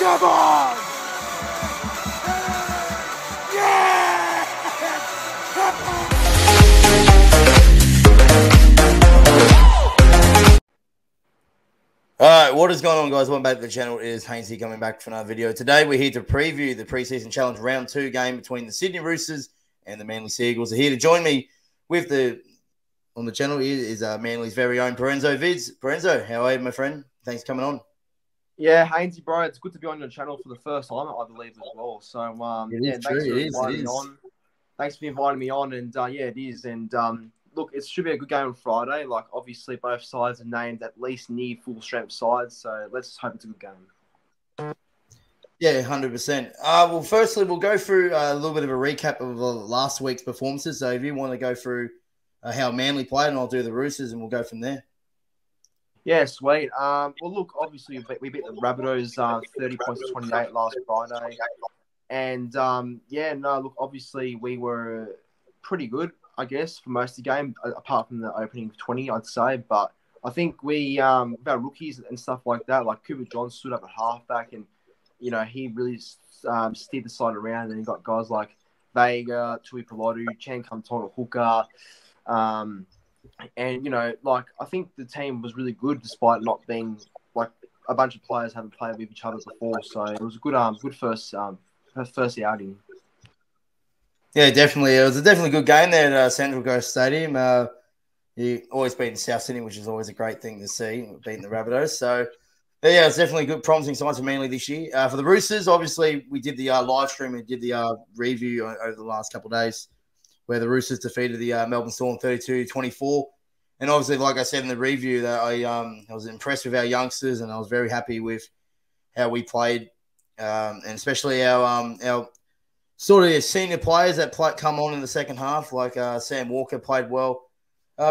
Come on! Yeah! Come on! Alright, what is going on, guys? Welcome back to the channel. It is Hainsey coming back for another video. Today we're here to preview the preseason challenge round 2 game between the Sydney Roosters and the Manly Seagulls. Here to join me on the channel is Manly's very own ProEnzo Vids. ProEnzo, how are you, my friend? Thanks for coming on. Yeah, Hainsey, bro, it's good to be on your channel for the first time, I believe, as well. So, thanks for inviting me on. Thanks for inviting me on, and yeah, it is. And look, it should be a good game on Friday. Like, obviously, both sides are named at least near full strength sides, so let's just hope it's a good game. Yeah, 100%. Well, firstly, we'll go through a little bit of a recap of last week's performances. So, if you want to go through how Manly played, and I'll do the Roosters, and we'll go from there. Yeah, sweet. Well, look, obviously, we beat the Rabbitohs 30 points to 28 last Friday. And, yeah, no, look, obviously, we were pretty good, I guess, for most of the game, apart from the opening 20, I'd say. But I think we, with our rookies and stuff like that, like Cooper John stood up at halfback and, you know, he really steered the side around. And you got guys like Vega, Tui Pilotu, Chan Kamtong, Hooker, and, you know, like, I think the team was really good despite not being, like, a bunch of players haven't played with each other before. So it was a good first outing. Yeah, definitely. It was a definitely good game there at Central Coast Stadium. You always beating South Sydney, which is always a great thing to see, beating the Rabbitohs. So, yeah, it's definitely good, promising signs for Manly this year. For the Roosters, obviously, we did the live stream and did the review over the last couple of days, where the Roosters defeated the Melbourne Storm 32-24. And obviously, like I said in the review, that I was impressed with our youngsters, and I was very happy with how we played, and especially our sort of senior players that come on in the second half, like Sam Walker played well.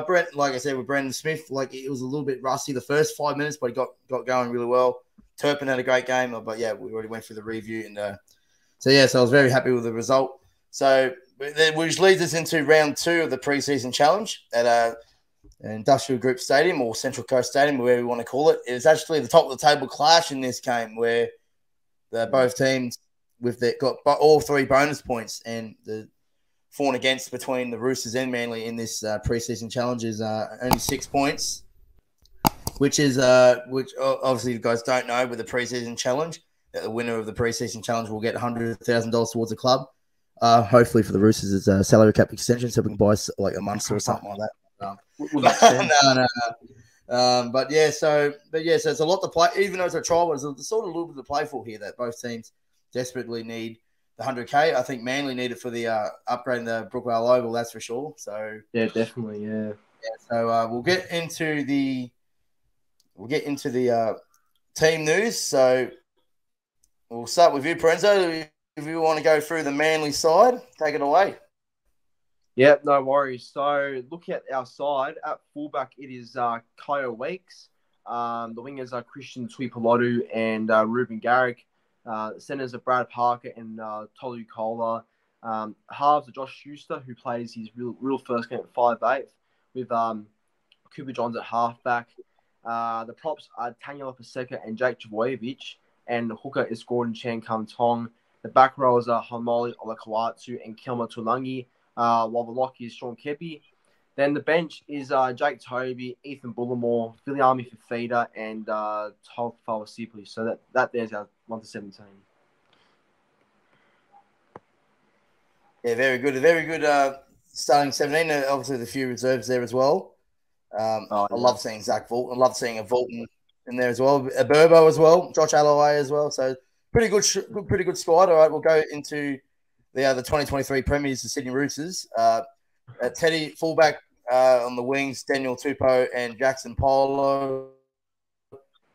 Brent, like I said, with Brendan Smith, like it was a little bit rusty the first 5 minutes, but he got going really well. Turpin had a great game, but yeah, we already went through the review, and so I was very happy with the result. So, which leads us into round 2 of the preseason challenge at Industrial Group Stadium, or Central Coast Stadium, whatever we want to call it. It's actually the top of the table clash in this game, where both teams got all 3 bonus points, and the for and against between the Roosters and Manly in this preseason challenge is only 6 points, which obviously you guys don't know with the preseason challenge, that the winner of the preseason challenge will get $100,000 towards the club. Hopefully for the Roosters, it's a salary cap extension, so we can buy like a month or something like that. No. But so it's a lot to play. Even though it's a trial, it's sort of a little bit to play for here. That both teams desperately need the 100K. I think Manly need it for the upgrading the Brookvale Oval. That's for sure. So yeah, definitely, yeah. So we'll get into the team news. So we'll start with you, ProEnzo. If you want to go through the Manly side, take it away. Yeah, no worries. So, looking at our side, at fullback, it is Kyle Weeks. The wingers are Christian Tuipulotu and Ruben Garrick. Centers are Brad Parker and Tolu Kola. Halves are Josh Schuster, who plays his real first game at 5'8", with Cooper Johns at halfback. The props are Tanya Paseka and Jake Trbojevic, and the hooker is Gordon Chan Tong. The back rows are Hamoli Olakawatu and Kelma Tulangi, while the lock is Sean Kepi. Then the bench is Jake Toby, Ethan Bullimore, Viliami Fafita, and Tol Fawasipi. So there's our 1 to 17. Yeah, very good. A very good starting 17. Obviously, the few reserves there as well. I love seeing Zach Vault. I love seeing a Vaulton in there as well. A Burbo as well. Josh Alloway as well. So pretty good squad. All right, we'll go into the 2023 Premiers, the Sydney Roosters. Teddy fullback on the wings, Daniel Tupou and Jackson Polo.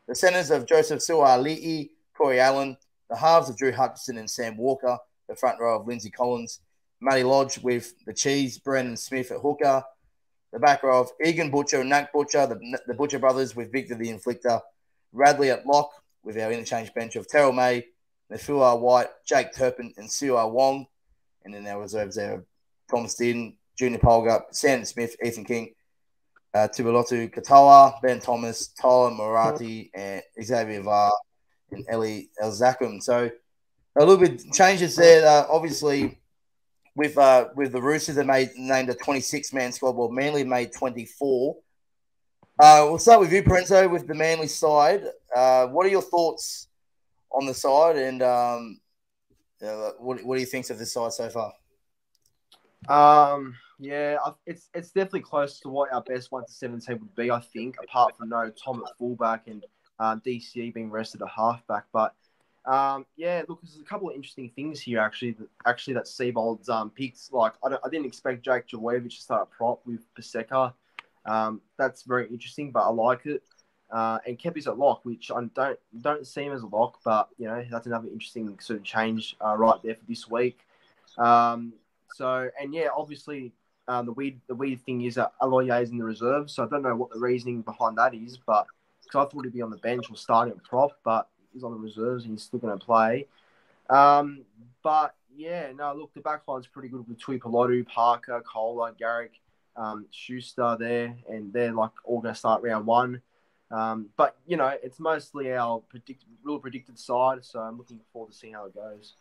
The centers of Joseph Suali'i, Corey Allen. The halves of Drew Hutchinson and Sam Walker. The front row of Lindsay Collins. Matty Lodge with the Cheese, Brendan Smith at hooker. The back row of Egan Butcher and Nat Butcher, the Butcher brothers with Victor the Inflictor. Radley at lock with our interchange bench of Terrell May, Nafua White, Jake Turpin, and Siwa Wong. And then our reserves there of Thomas Dearden, Junior Polgar, Sandon Smith, Ethan King, Tubelotu Katoa, Ben Thomas, Tyler Marathi, and Xavier Var, and Ellie Elzakum. So a little bit changes there. Obviously, with the Roosters, they named a 26-man squad. Well, Manly made 24. We'll start with you, Prenzo, with the Manly side. What are your thoughts on the side, and what do you think of the side so far? Yeah, it's definitely close to what our best 1 to 17 would be, I think, apart from Tom at fullback and DCE being rested at halfback. But yeah, look, there's a couple of interesting things here actually that Seibold's picked. Like I didn't expect Jake Javojevic to start a prop with Paseka. That's very interesting, but I like it. And Kepi's at lock, which I don't see him as a lock, but that's another interesting sort of change right there for this week. So and yeah, obviously the weird thing is that Aloye is in the reserve, so I don't know what the reasoning behind that is, but because I thought he'd be on the bench or starting at prop, but he's on the reserves and he's still going to play. But yeah, no, look, the back line's pretty good with Tuipulotu, Parker, Kohler, Garrick, Schuster there, and they're like all going to start round 1. But it's mostly our predicted side, so I'm looking forward to seeing how it goes.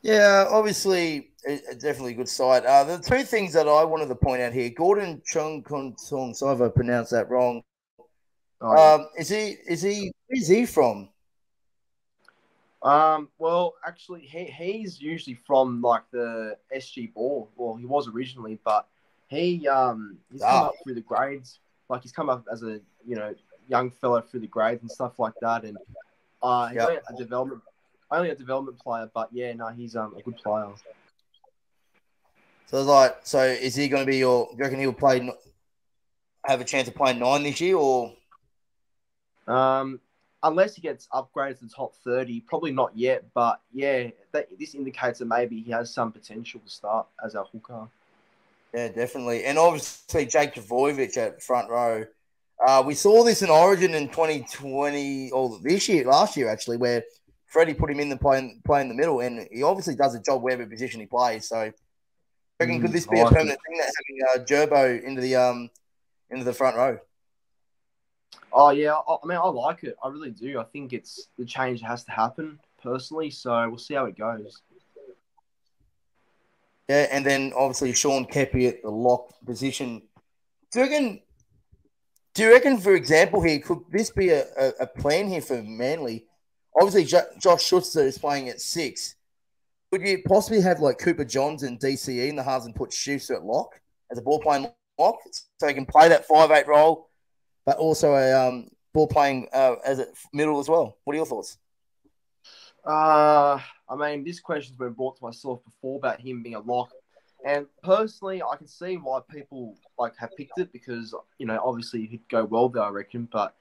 Yeah, obviously, definitely a good side. The two things that I wanted to point out here: Gordon Chung-Kong, so if I pronounced that wrong. Is he from? Well, actually, he's usually from like the SG Ball. Well, he was originally, but he's come up through the grades. Like he's come up as a young fellow through the grades and stuff like that. And he's only a development player, but yeah, no, he's a good player. So is he going to be do you reckon he'll have a chance of playing 9 this year, or? Unless he gets upgraded to the top 30, probably not yet. But yeah, this indicates that maybe he has some potential to start as a hooker. Yeah, definitely. And obviously, Jake Trbojevic at front row. We saw this in Origin in 2020, or last year actually, where Freddie put him in the play in the middle, and he obviously does a job wherever position he plays. So, could this be a permanent thing that's having Gerbo into the front row? Oh yeah, I mean, I like it. I really do. I think it's the change that has to happen personally. So we'll see how it goes. Yeah, and then obviously Sean Kepi at the lock position. Do you reckon, for example, here could this be a plan here for Manly? Obviously, Josh Schuster is playing at 6. Could you possibly have like Cooper Johns and DCE in the halves and put Schuster at lock as a ball playing lock, so he can play that 5'8" role, but also a ball playing as a middle as well? What are your thoughts? I mean, this question's been brought to myself before about him being a lock, and personally, I can see why people have picked it because obviously he'd go well there, I reckon, but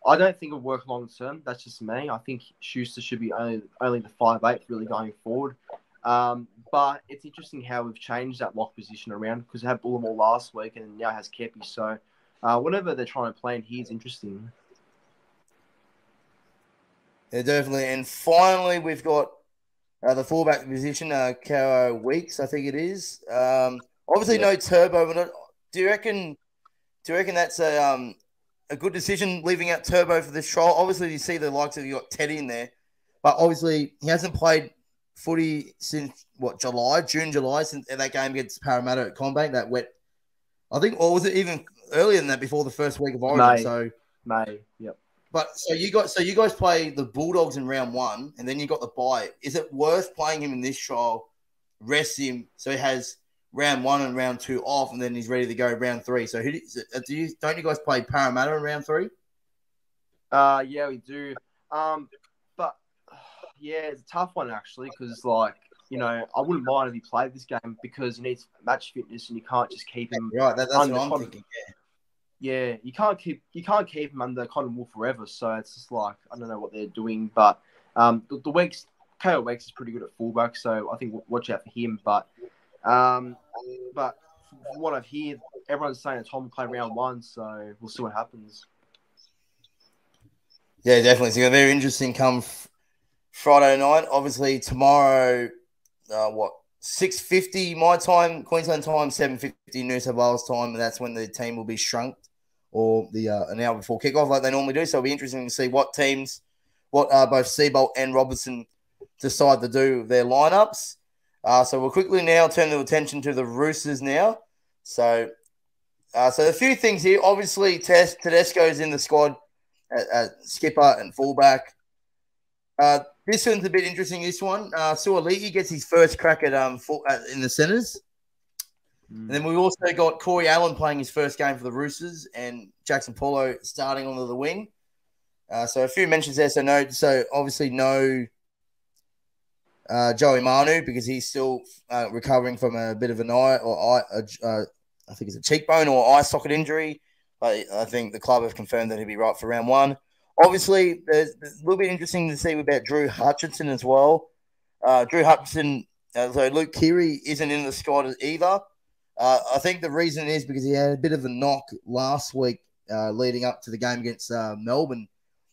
I don't think it'll work long term. That's just me. I think Schuster should be only the 5'8" really going forward. But it's interesting how we've changed that lock position around because we had Bullimore last week and now has Kepi. So whatever they're trying to plan here is interesting. Yeah, definitely. And finally, we've got the fullback position, Caro Weeks, I think it is. Obviously, no Turbo. But do you reckon that's a good decision leaving out Turbo for this trial? Obviously, you see the likes of you got Teddy in there, but obviously he hasn't played footy since June, July, since that game against Parramatta at Combank, that wet. I think, or was it even earlier than that before the first week of Origin? May, yep. But so you guys play the Bulldogs in round 1, and then you got the bye. Is it worth playing him in this trial? Rest him so he has round 1 and round 2 off, and then he's ready to go round 3. So don't you guys play Parramatta in round 3? Yeah, we do. But yeah, it's a tough one actually because I wouldn't mind if he played this game because he needs match fitness and you can't just keep him. Right, that's what I'm thinking. Yeah, you can't keep him under Cotton Wool forever. So it's just I don't know what they're doing. But the Weeks, KO Weeks is pretty good at fullback, so I think we'll watch out for him. But from what I've heard, everyone's saying that Tom will play round 1, so we'll see what happens. Yeah, definitely. It's going to be very interesting come Friday night. Obviously, tomorrow, 6:50 my time, Queensland time, 7:50 New South Wales time, and that's when the team will be shrunk or an hour before kickoff like they normally do. So it'll be interesting to see what what both Seabolt and Robertson decide to do with their lineups. So we'll quickly now turn the attention to the Roosters now. So a few things here. Obviously, Tedesco's in the squad at skipper and fullback. This one's a bit interesting, this one. Suoliti gets his first crack at in the centres. And then we also got Corey Allen playing his first game for the Roosters and Jackson Paulo starting onto the wing. So a few mentions there. So obviously no Joey Manu because he's still recovering from a bit of an eye I think it's a cheekbone or eye socket injury. But I think the club have confirmed that he'll be right for round one. Obviously, there's a little bit interesting to see about Drew Hutchinson as well. Drew Hutchinson, so Luke Keary isn't in the squad either. I think the reason is because he had a bit of a knock last week leading up to the game against Melbourne.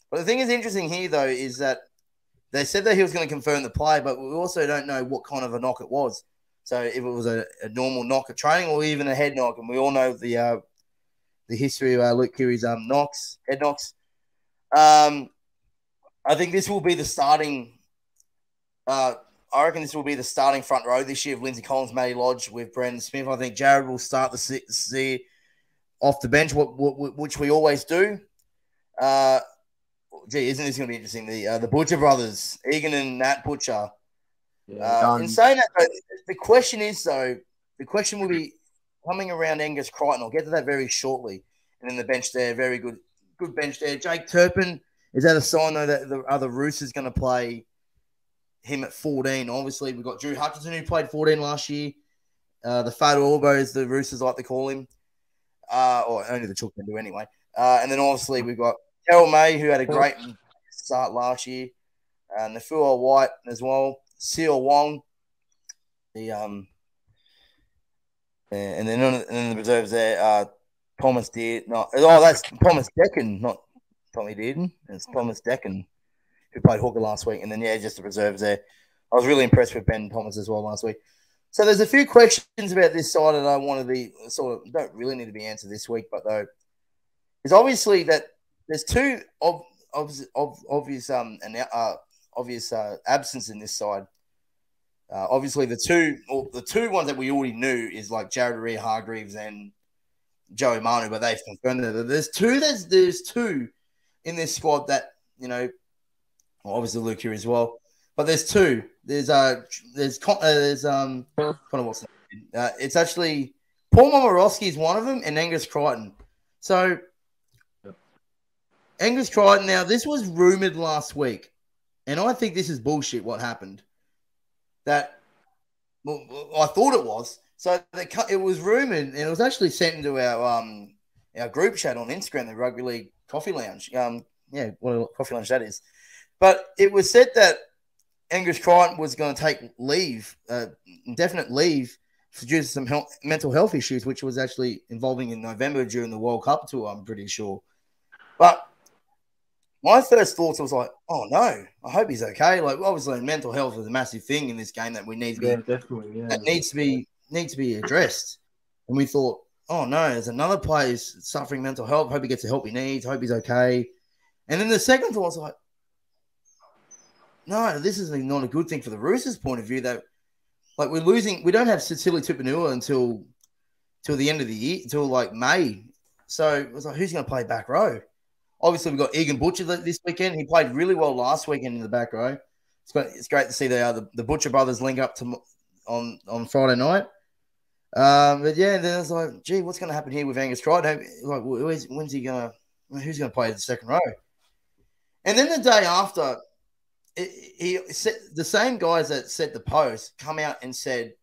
But the thing is interesting here, though, is that they said that he was going to confirm the play, but we also don't know what kind of a knock it was. So if it was a normal knock at training or even a head knock, and we all know the history of Luke Keary's head knocks. I think this will be the starting. I reckon this will be the starting front row this year of Lindsay Collins, Matty Lodge with Brendan Smith. I think Jared will start the see off the bench, which we always do. Isn't this going to be interesting? The Butcher brothers, Egan and Nat Butcher. Yeah, in saying that, the question is, though, the question will be coming around Angus Crichton. I'll get to that very shortly. And then the bench there, very good bench there. Jake Turpin, is that a sign, though, that the other Roosters going to play him at 14? Obviously, we've got Drew Hutchinson, who played 14 last year. The Fat Orbo, as the Roosters like to call him. Or only the Chook can do anyway. And then, obviously, we've got Terrell May, who had a great start last year. Nafua White as well. Seal Wong. And then the reserves there, Thomas Dearden. That's Thomas Decken, not Tommy Dearden. It's Thomas Decken, who played hooker last week. And then, just the reserves there. I was really impressed with Ben Thomas as well last week. So there's a few questions about this side that I want to be don't really need to be answered this week, but though, is obviously that there's two obvious absence in this side. Obviously, the two ones that we already knew is like Jared Hargreaves and Joey Manu, but they've confirmed that there's two in this squad that obviously Luke here as well, but there's two. There's Connor Watson. It's actually Paul Momorowski is one of them, and Angus Crichton. So Angus Crichton. Now this was rumored last week, and I think this is bullshit. What happened? I thought it was. So it was rumored, and it was actually sent into our group chat on Instagram, the Rugby League Coffee Lounge. What a coffee lounge that is. But it was said that Angus Crichton was going to take leave, indefinite leave, due to some mental health issues, which was actually involving in November during the World Cup tour, I'm pretty sure. But my first thoughts was like, oh no, I hope he's okay. Like, obviously, mental health is a massive thing in this game that we need to be, that needs to be addressed. And we thought, oh no, there's another player who's suffering mental health. Hope he gets the help he needs. Hope he's okay. And then the second thought was like, no, this is not a good thing for the Roosters' point of view. That like we're losing, we don't have Cecilia Tupanua until the end of the year, until like May. So it was like, who's going to play back row? Obviously, we've got Egan Butcher this weekend. He played really well last weekend in the back row. It's great to see the Butcher brothers link up on Friday night. But yeah, then I was like, gee, what's going to happen here with Angus Crichton? Like, who's going to play the second row? And then the day after, the same guys that set the post come out and said,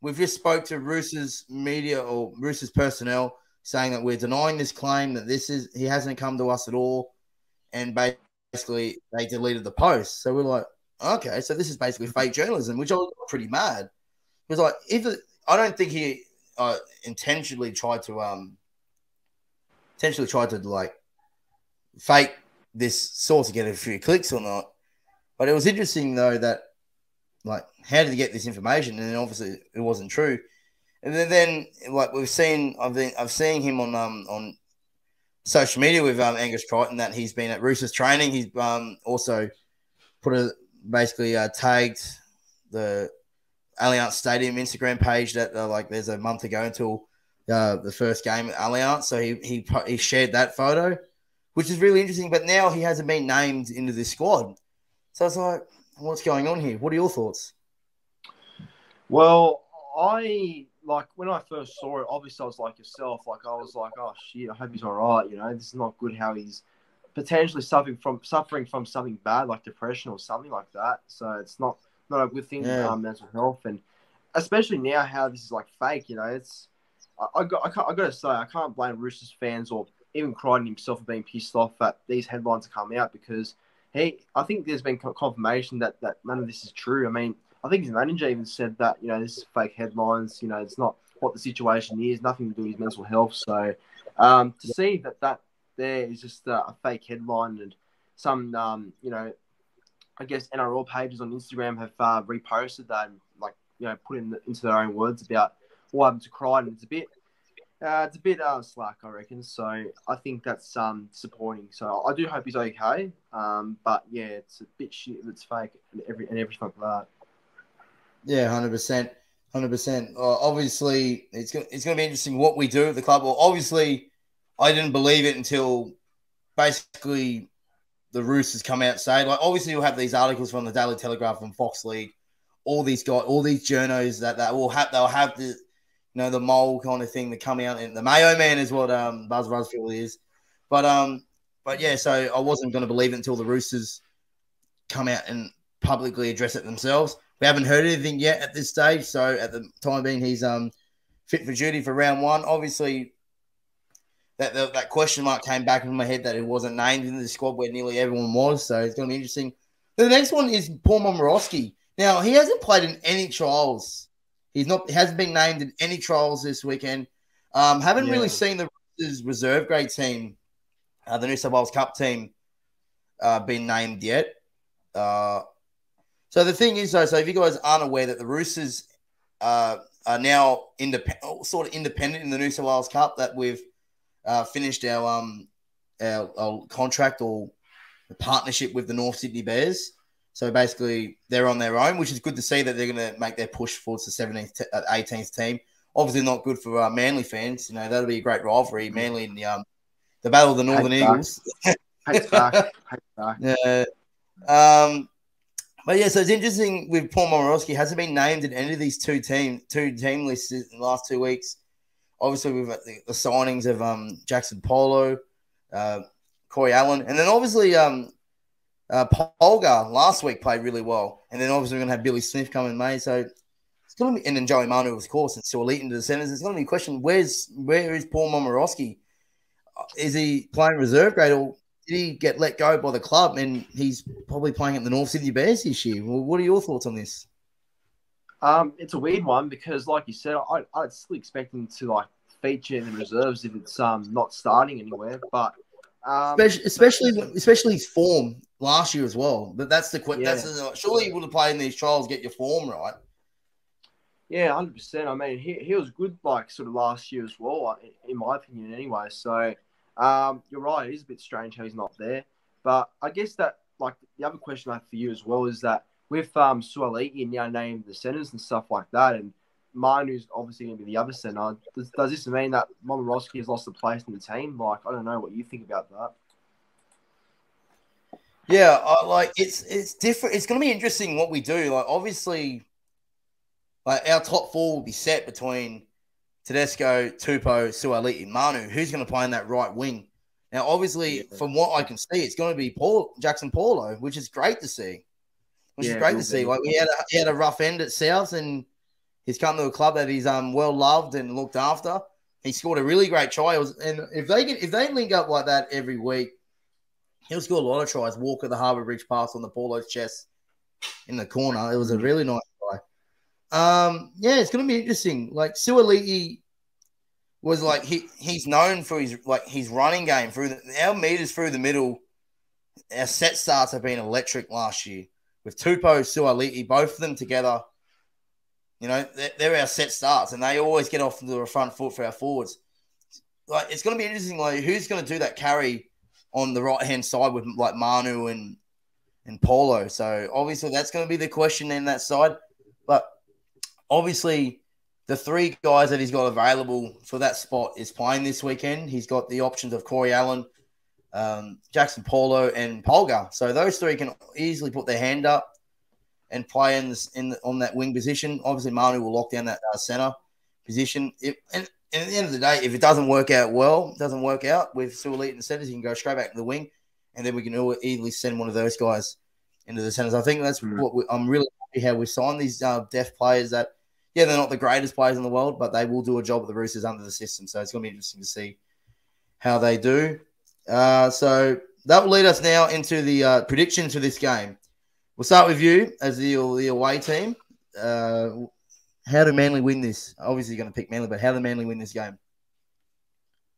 we've just spoke to Roosters media or Roosters personnel saying that we're denying this claim, that he hasn't come to us at all. And basically they deleted the post. So we're like, okay, so this is basically fake journalism, which I was pretty mad. Because like, I don't think he intentionally tried to like fake this source to get a few clicks or not. But it was interesting though that like, how did he get this information? And then obviously it wasn't true. And then like I've seen him on social media with Angus Crichton that he's been at Roosters training. He's also basically tagged the Allianz Stadium Instagram page that like there's a month ago until the first game at Allianz. So he shared that photo, which is really interesting. But now he hasn't been named into this squad. So it's like, what's going on here? What are your thoughts? Well, when I first saw it, obviously I was like yourself, like I was like, oh shit, I hope he's all right. You know, this is not good how he's potentially suffering from something bad like depression or something like that. So it's not a good thing, mental health, and especially now how this is like fake. You know, it's I got to say I can't blame Roosters fans or even Crichton himself for being pissed off that these headlines come out because I think there's been confirmation that none of this is true. I mean, I think his manager even said that, you know, this is fake headlines. You know, it's not what the situation is, nothing to do with his mental health. So to see that there is just a fake headline and some, you know, I guess NRL pages on Instagram have reposted that and, like, you know, put into their own words about what happened to Crichton. It's a bit slack, I reckon. So I think that's disappointing. So I do hope he's okay. But yeah, it's a bit shit if it's fake and everything like that. Yeah, 100%. 100%. Obviously, it's going to be interesting what we do at the club. Well, obviously, I didn't believe it until basically the Roosters come out and say, like, obviously, you'll have these articles from the Daily Telegraph and Fox League, all these guys, all these journos they'll have the, you know, the mole kind of thing that come out, and the Mayo Man is what Buzz Rusfield is. But yeah, so I wasn't going to believe it until the Roosters come out and publicly address it themselves. We haven't heard anything yet at this stage, so at the time being, he's fit for duty for round one. Obviously, that question mark came back in my head that it wasn't named in the squad where nearly everyone was, so it's going to be interesting. The next one is Paul Momorowski. Now, he hasn't played in any trials. He hasn't been named in any trials this weekend. Haven't really seen the Roosters reserve grade team, the New South Wales Cup team, been named yet. So the thing is, though, so if you guys aren't aware that the Roosters are now sort of independent in the New South Wales Cup, that we've finished our contract or partnership with the North Sydney Bears. So basically, they're on their own, which is good to see that they're going to make their push towards the 17th, 18th team. Obviously, not good for Manly fans. You know, that'll be a great rivalry. Manly in the Battle of the Northern Eagles. Hates back. Yeah. But yeah, so it's interesting with Paul Momorowski. Hasn't been named in any of these two team lists in the last 2 weeks. Obviously, we've got the signings of Jackson Polo, Corey Allen, and then obviously Polgar last week played really well. And then obviously we're going to have Billy Smith come in May. So it's going to be, and then Joey Manu, of course, and Stuart Leeton to the centres. It's going to be a question, where is Paul Momorowski? Is he playing reserve grade, or did he get let go by the club and he's probably playing at the North Sydney Bears this year? Well, what are your thoughts on this? It's a weird one because, like you said, I'd still expect him to like feature in the reserves if it's not starting anywhere. But especially his form last year as well. But that's the question. Yeah. Surely he would have played in these trials, get your form right. Yeah, 100%. I mean, he was good like sort of last year as well, in my opinion, anyway. So you're right. It is a bit strange how he's not there. But I guess that like the other question I have for you as well is that with Suaalii now named the centres and stuff like that, and Manu's obviously going to be the other centre, does this mean that Momorowski has lost a place in the team? Like, I don't know what you think about that. Yeah, it's different. It's going to be interesting what we do. Like, obviously, like our top four will be set between Tedesco, Tupou, Suaalii, and Manu. Who's going to play in that right wing? Now, obviously, from what I can see, it's going to be Jackson Paulo, which is great to see. Like, he had a rough end at South, and he's come to a club that he's well loved and looked after. He scored a really great try, and if they link up like that every week, he'll score a lot of tries. Walker the Harbour Bridge pass on the Paulo's chest in the corner. It was a really nice try. Yeah, it's going to be interesting. Like Suaalii was like he's known for his running game through our meters through the middle. Our set starts have been electric last year with Tupou, Suaalii, both of them together. You know, they're our set starts, and they always get off to the front foot for our forwards. like it's going to be interesting. Like who's going to do that carry on the right hand side with like Manu and Paulo? So obviously that's going to be the question in that side. But obviously the three guys that he's got available for that spot is playing this weekend. He's got the options of Corey Allen, Jackson Paulo, and Polgar. So those three can easily put their hand up and play on that wing position. Obviously, Manu will lock down that center position. And at the end of the day, if it doesn't work out with Suolite and centers, he can go straight back to the wing, and then we can easily send one of those guys into the centers. I think that's what I'm really happy how we signed these deaf players that, yeah, they're not the greatest players in the world, but they will do a job at the Roosters under the system. So it's going to be interesting to see how they do. So that will lead us now into the predictions for this game. We'll start with you as the away team. How do Manly win this? Obviously, you're going to pick Manly, but how do Manly win this game?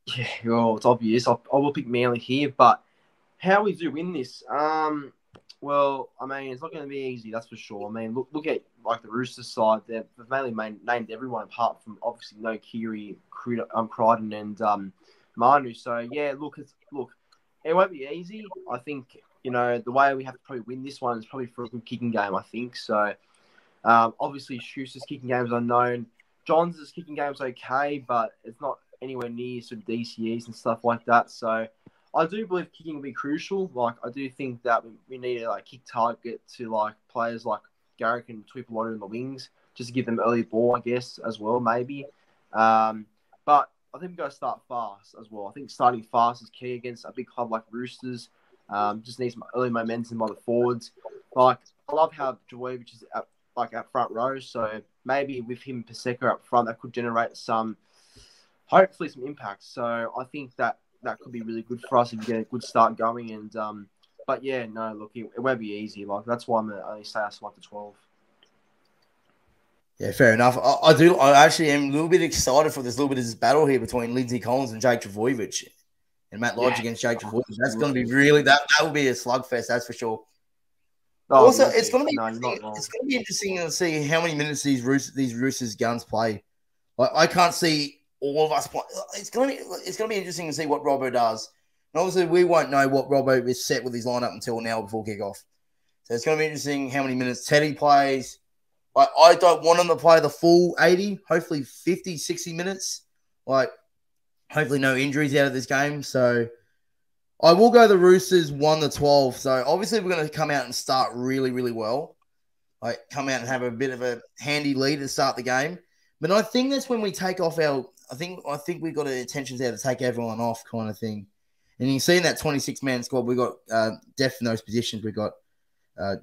Yeah, well, it's obvious. I will pick Manly here, but how we do win this? Well, I mean, it's not going to be easy, that's for sure. I mean, look at like the Roosters side. They've mainly named everyone apart from obviously no Kiri, Crichton, and Manu. So yeah, look, it won't be easy. I think the way we have to probably win this one is probably for a good kicking game. I think so. Obviously, Schuster's kicking game is unknown. Johns' kicking game is okay, but it's not anywhere near sort of DCEs and stuff like that. So I do believe kicking will be crucial. Like, I do think that we need to kick target to players like Garrick and Tuipulotu in the wings, just to give them early ball, I guess, as well, maybe. But I think we've got to start fast as well. I think starting fast is key against a big club like Roosters. Just needs some early momentum by the forwards. I love how Jovovic is at front row, so maybe with him Paseka up front, that could generate hopefully some impact. So I think that could be really good for us if we get a good start going. And but yeah, no, look, it won't be easy. That's why I'm only say us 1-12. Yeah, fair enough. I actually am a little bit excited for this battle here between Lindsay Collins and Jake Trbojevic, and Matt Lodge against Jake Trbojevic. That's going to be really that will be a slugfest. That's for sure. Also, it's going to be interesting to see how many minutes these Roosters guns play. I can't see all of us play. It's going to be interesting to see what Robbo does. And obviously, we won't know what Robbo is set with his lineup until now before kickoff. So it's going to be interesting how many minutes Teddy plays. I don't want him to play the full 80, hopefully 50, 60 minutes. Hopefully no injuries out of this game. So I will go the Roosters 1-12. So obviously we're going to come out and start really, really well. Come out and have a bit of a handy lead to start the game. But I think that's when we take off I think we've got intentions there to take everyone off kind of thing. And you can see in that 26-man squad, we've got depth in those positions. We've got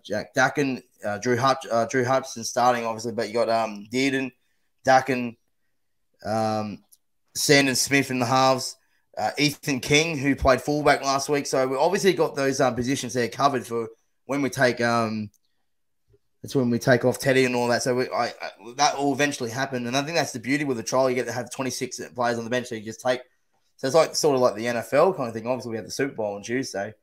Jack Ducken, Drew Hutchison starting, obviously, but you got Dearden, Ducken, Sandon Smith in the halves, Ethan King, who played fullback last week. So we obviously got those positions there covered for when we take that's when we take off Teddy and all that. So that will eventually happen. And I think that's the beauty with the trial. You get to have 26 players on the bench, so you just take. So it's sort of like the NFL kind of thing. Obviously, we had the Super Bowl on Tuesday,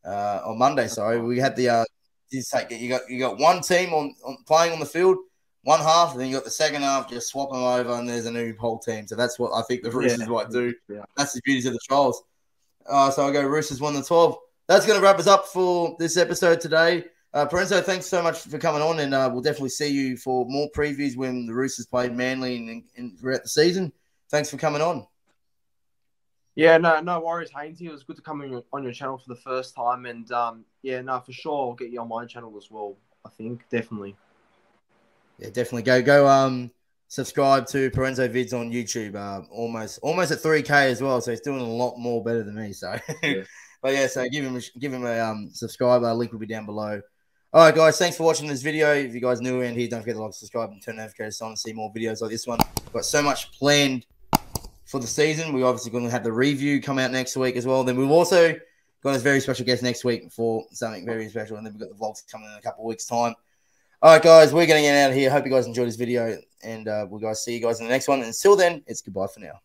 on Monday. Sorry, we had the. You got one team on playing on the field, one half, and then you got the second half, just swap them over, and there's a new whole team. So that's what I think the Roosters might do. Yeah. That's the beauty of the trials. So I go Roosters 1-12. That's going to wrap us up for this episode today. ProEnzo, thanks so much for coming on, and we'll definitely see you for more previews when the Roosters played Manly and throughout the season. Thanks for coming on. Yeah, no worries, Hainsey. It was good to come on your channel for the first time. And, for sure, I'll get you on my channel as well, I think. Definitely. Yeah, definitely. Go subscribe to ProEnzo Vids on YouTube. Almost at 3K as well, so he's doing a lot more better than me. So, yeah. But, yeah, so give him a subscribe. Link will be down below. All right, guys, thanks for watching this video. If you guys new around here, don't forget to like, subscribe, and turn notifications on to see more videos like this one. We've got so much planned for the season. We're obviously going to have the review come out next week as well. Then we've also got a very special guest next week for something very special. And then we've got the vlogs coming in a couple of weeks' time. All right, guys, we're going to get out of here. Hope you guys enjoyed this video. And we'll guys see you guys in the next one. And until then, it's goodbye for now.